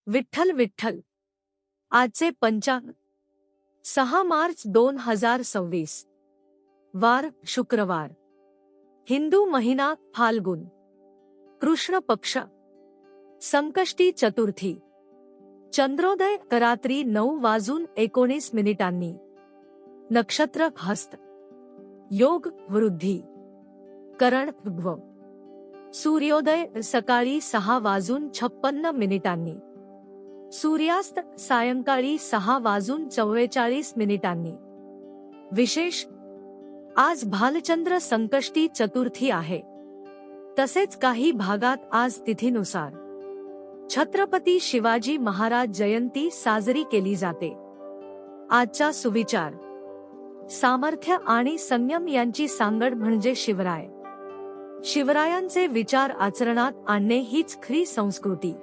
विठ्ठल विठ्ठल. आजचे पंचांग 6 मार्च 2026. वार शुक्रवार. हिंदू महिना फाल्गुन. कृष्ण पक्ष. संकष्टी चतुर्थी. चंद्रोदय रात्री 9:19 नक्षत्र हस्त. योग वृद्धी. करण भव. सूर्योदय सकाळी 6:56 सूर्यास्त सायंकाळी 6:44 विशेष. आज भालचंद्र संकष्टी चतुर्थी आहे. तसेच काही भागात आज तिथीनुसार छत्रपती शिवाजी महाराज जयंती साजरी केली जाते. आजचा सुविचार. सामर्थ्य आणि संयम यांची सांगड म्हणजे शिवराय. शिवरायांचे विचार आचरणात आणणे हीच खरी संस्कृती.